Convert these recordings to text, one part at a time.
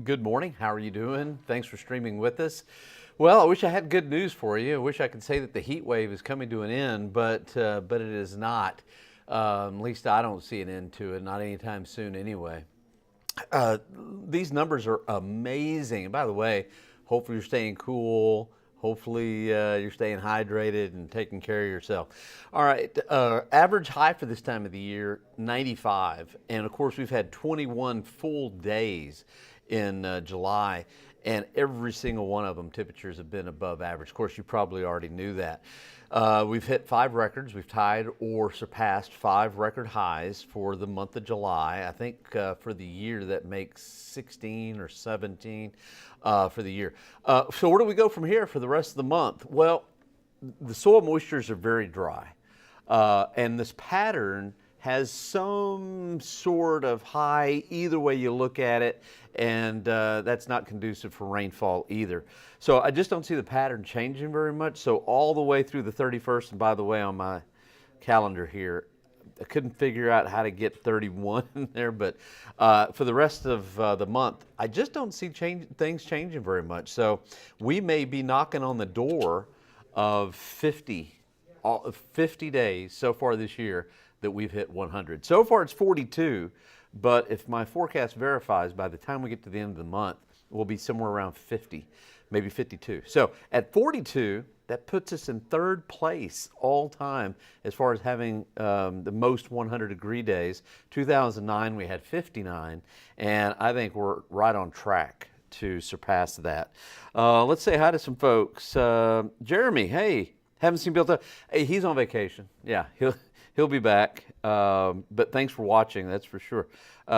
Good morning. How are you doing? Thanks for streaming with us. Well, I wish I had good news for you. I wish I could say that the heat wave is coming to an end, but it is not. At least I don't see an end to it, not anytime soon anyway. These numbers are amazing. And by the way, hopefully you're staying cool. Hopefully you're staying hydrated and taking care of yourself. All right, average high for this time of the year, 95. And of course, we've had 21 full days in July, and every single one of them, temperatures have been above average. Of course, you probably already knew that. We've hit 5 records. We've tied or surpassed 5 record highs for the month of July. I think for the year that makes 16 or 17 for the year. So where do we go from here for the rest of the month? Well, the soil moistures are very dry, and this pattern has some sort of high either way you look at it, and that's not conducive for rainfall either. So I just don't see the pattern changing very much. So all the way through the 31st, and by the way, on my calendar here, I couldn't figure out how to get 31 in there, but for the rest of the month, I just don't see things changing very much. So we may be knocking on the door of 50 days so far this year that we've hit 100. So far it's 42, but if my forecast verifies, by the time we get to the end of the month, we'll be somewhere around 50, maybe 52. So at 42, that puts us in 3rd place all time as far as having the most 100-degree days. 2009, we had 59, and I think we're right on track to surpass that. Let's say hi to some folks. Jeremy, hey, haven't seen Bill. Hey, he's on vacation. Yeah, he'll be back, but thanks for watching, that's for sure.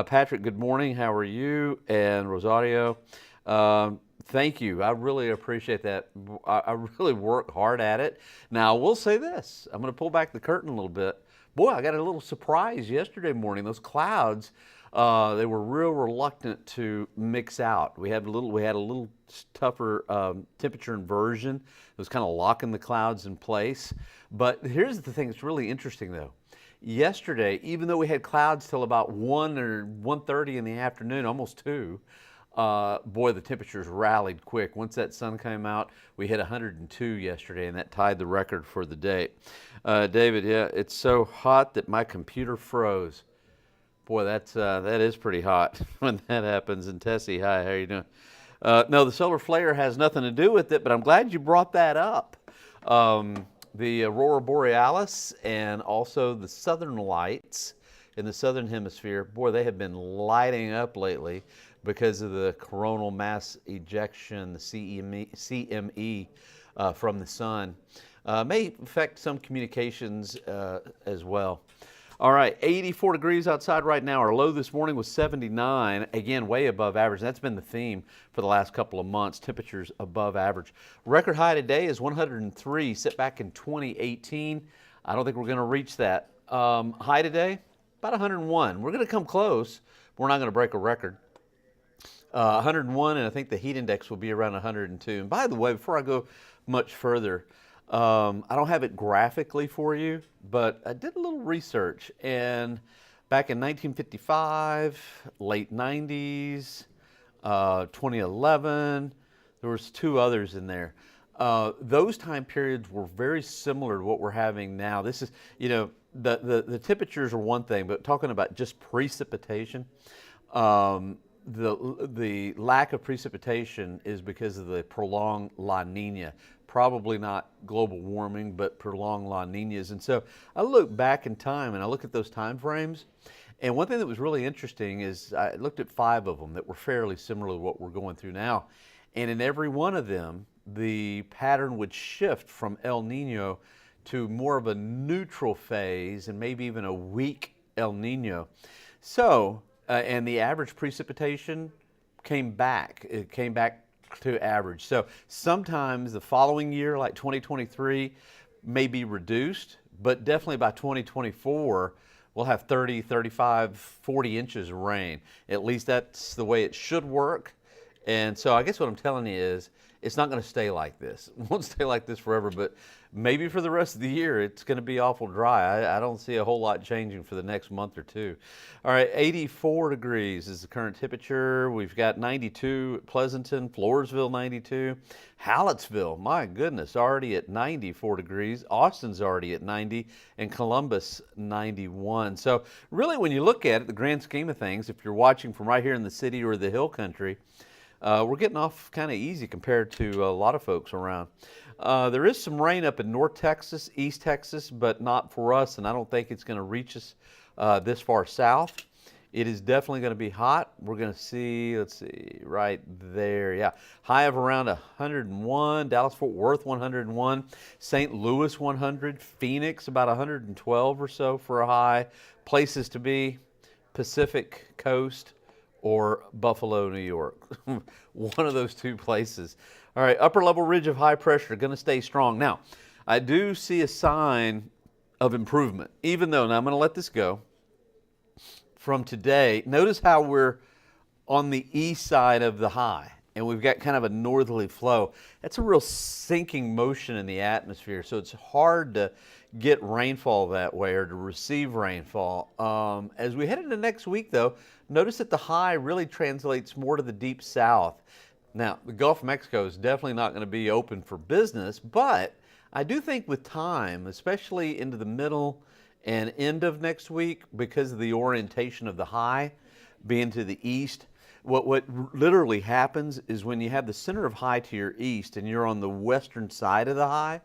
Patrick, good morning, how are you? And Rosario, thank you, I really appreciate that. I really work hard at it. Now, I will say this, I'm gonna pull back the curtain a little bit. Boy, I got a little surprise yesterday morning. Those clouds, they were real reluctant to mix out. We had a little tougher temperature inversion. It was kind of locking the clouds in place. But here's the thing that's really interesting though. Yesterday, even though we had clouds till about 1 or 1:30 in the afternoon, almost 2, boy, the temperatures rallied quick. Once that sun came out, we hit 102 yesterday, and that tied the record for the day. David, yeah, it's so hot that my computer froze. Boy, that is pretty hot when that happens. And Tessie, hi, how are you doing? No, the solar flare has nothing to do with it, but I'm glad you brought that up. The Aurora Borealis and also the Southern Lights in the Southern Hemisphere, boy, they have been lighting up lately because of the coronal mass ejection, the CME from the sun. May affect some communications as well. All right, 84 degrees outside right now. Our low this morning was 79, again, way above average. That's been the theme for the last couple of months, temperatures above average. Record high today is 103, set back in 2018. I don't think we're gonna reach that. High today, about 101. We're gonna come close, but we're not gonna break a record. 101, and I think the heat index will be around 102. And by the way, before I go much further, I don't have it graphically for you, but I did a little research, and back in 1955, late 90s, 2011, there was two others in there. Those time periods were very similar to what we're having now. This is, the temperatures are one thing, but talking about just precipitation, the lack of precipitation is because of the prolonged La Nina. Probably not global warming, but prolonged La Ninas. And so I look back in time and I look at those time frames. And one thing that was really interesting is I looked at 5 of them that were fairly similar to what we're going through now. And in every one of them, the pattern would shift from El Nino to more of a neutral phase and maybe even a weak El Nino. So, and the average precipitation came back. It came back to average. So sometimes the following year, like 2023, may be reduced, but definitely by 2024, we'll have 30, 35, 40 inches of rain. At least that's the way it should work. And so I guess what I'm telling you is it's not going to stay like this. It won't stay like this forever, but maybe for the rest of the year, it's going to be awful dry. I don't see a whole lot changing for the next month or two. All right, 84 degrees is the current temperature. We've got 92 at Pleasanton, Floresville 92, Hallettsville, my goodness, already at 94 degrees. Austin's already at 90, and Columbus 91. So really, when you look at it, the grand scheme of things, if you're watching from right here in the city or the hill country, we're getting off kind of easy compared to a lot of folks around. There is some rain up in North Texas, East Texas, but not for us, and I don't think it's going to reach us this far south. It is definitely going to be hot. We're going to see, let's see, right there, yeah. High of around 101, Dallas-Fort Worth 101, St. Louis 100, Phoenix about 112 or so for a high. Places to be, Pacific Coast, or Buffalo, New York. One of those two places. All right, upper level ridge of high pressure going to stay strong. Now, I do see a sign of improvement, even though, now I'm going to let this go, from today. Notice how we're on the east side of the high, and we've got kind of a northerly flow. That's a real sinking motion in the atmosphere, so it's hard to get rainfall that way or to receive rainfall. As we head into next week, though, notice that the high really translates more to the deep south. Now, the Gulf of Mexico is definitely not going to be open for business, but I do think with time, especially into the middle and end of next week, because of the orientation of the high being to the east, what literally happens is when you have the center of high to your east and you're on the western side of the high,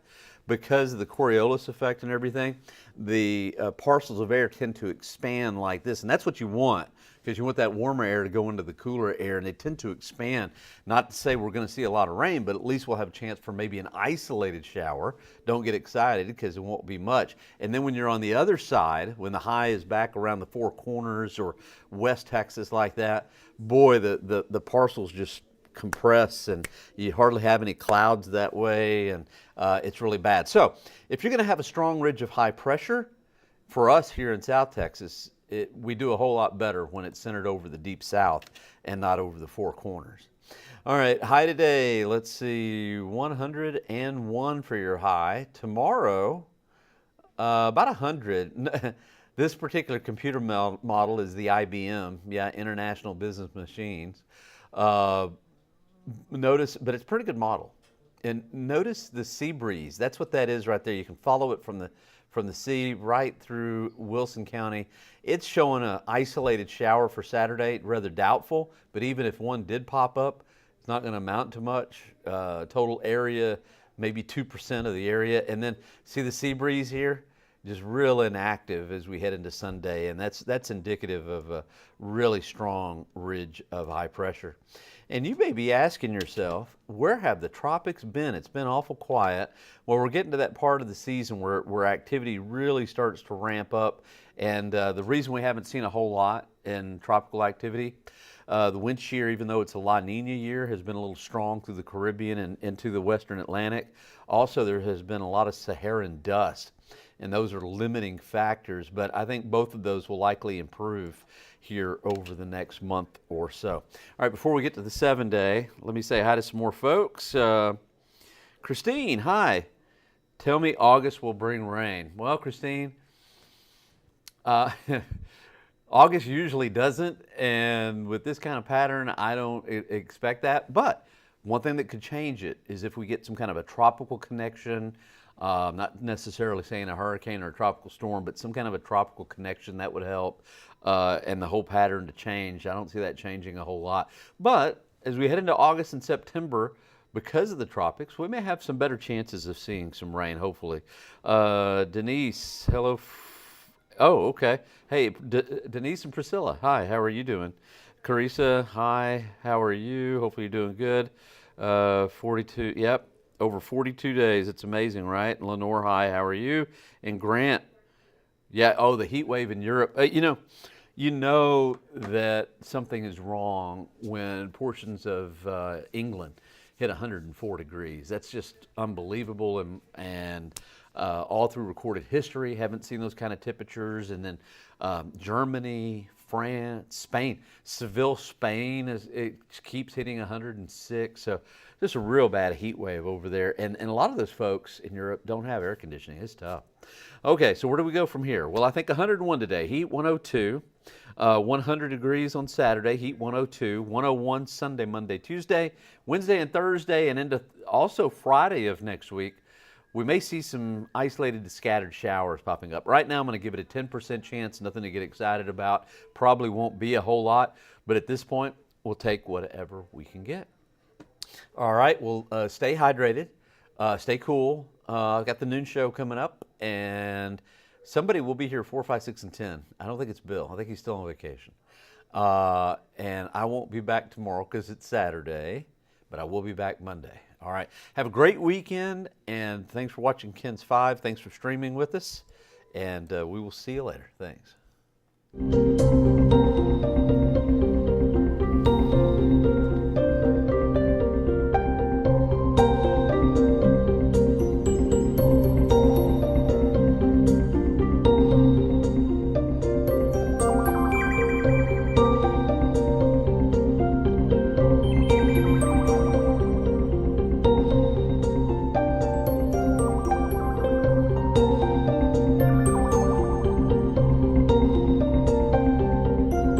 because of the Coriolis effect and everything, the parcels of air tend to expand like this. And that's what you want, because you want that warmer air to go into the cooler air, and they tend to expand. Not to say we're going to see a lot of rain, but at least we'll have a chance for maybe an isolated shower. Don't get excited, because it won't be much. And then when you're on the other side, when the high is back around the Four Corners or West Texas like that, boy, the parcels just compress, and you hardly have any clouds that way, and it's really bad. So if you're going to have a strong ridge of high pressure, for us here in South Texas, we do a whole lot better when it's centered over the deep south and not over the Four Corners. All right, high today, let's see, 101 for your high. Tomorrow, about 100. This particular computer model is the IBM, International Business Machines. Notice, but it's a pretty good model. And notice the sea breeze. That's what that is right there. You can follow it from the sea right through Wilson County. It's showing an isolated shower for Saturday, rather doubtful, but even if one did pop up, it's not going to amount to much. Total area, maybe 2% of the area. And then see the sea breeze here? Just real inactive as we head into Sunday, and that's indicative of a really strong ridge of high pressure. And you may be asking yourself, where have the tropics been? It's been awful quiet. Well, we're getting to that part of the season where activity really starts to ramp up, and the reason we haven't seen a whole lot in tropical activity, the wind shear, even though it's a La Nina year, has been a little strong through the Caribbean and into the western Atlantic. Also, there has been a lot of Saharan dust. and those are limiting factors. But I think both of those will likely improve here over the next month or so. All right, before we get to the 7-day, let me say hi to some more folks. Christine, hi. Tell me August will bring rain. Well, Christine, August usually doesn't, and with this kind of pattern, I don't expect that. But one thing that could change it is if we get some kind of a tropical connection, not necessarily saying a hurricane or a tropical storm, but some kind of a tropical connection that would help, and the whole pattern to change. I don't see that changing a whole lot. But as we head into August and September, because of the tropics, we may have some better chances of seeing some rain, hopefully. Denise, hello. Oh, okay. Hey, Denise and Priscilla, hi, how are you doing? Carissa, hi, how are you? Hopefully you're doing good. 42, yep, over 42 days. It's amazing, right? And Lenore, hi, how are you? And Grant, yeah, oh, the heat wave in Europe. You know that something is wrong when portions of England hit 104 degrees. That's just unbelievable, and all through recorded history, haven't seen those kind of temperatures. And then Germany, France, Spain, Seville, Spain, it keeps hitting 106. So just a real bad heat wave over there. And a lot of those folks in Europe don't have air conditioning. It's tough. Okay, so where do we go from here? Well, I think 101 today, heat 102. 100 degrees on Saturday, heat 102, 101 Sunday, Monday, Tuesday, Wednesday and Thursday, and into also Friday of next week. We may see some isolated to scattered showers popping up. Right now I'm going to give it a 10% chance, nothing to get excited about. Probably won't be a whole lot, but at this point we'll take whatever we can get. All right, well, stay hydrated, stay cool. I've got the noon show coming up, and somebody will be here 4, 5, 6, and 10. I don't think it's Bill. I think he's still on vacation. And I won't be back tomorrow because it's Saturday, but I will be back Monday. All right. Have a great weekend, and thanks for watching Ken's 5. Thanks for streaming with us, and we will see you later. Thanks.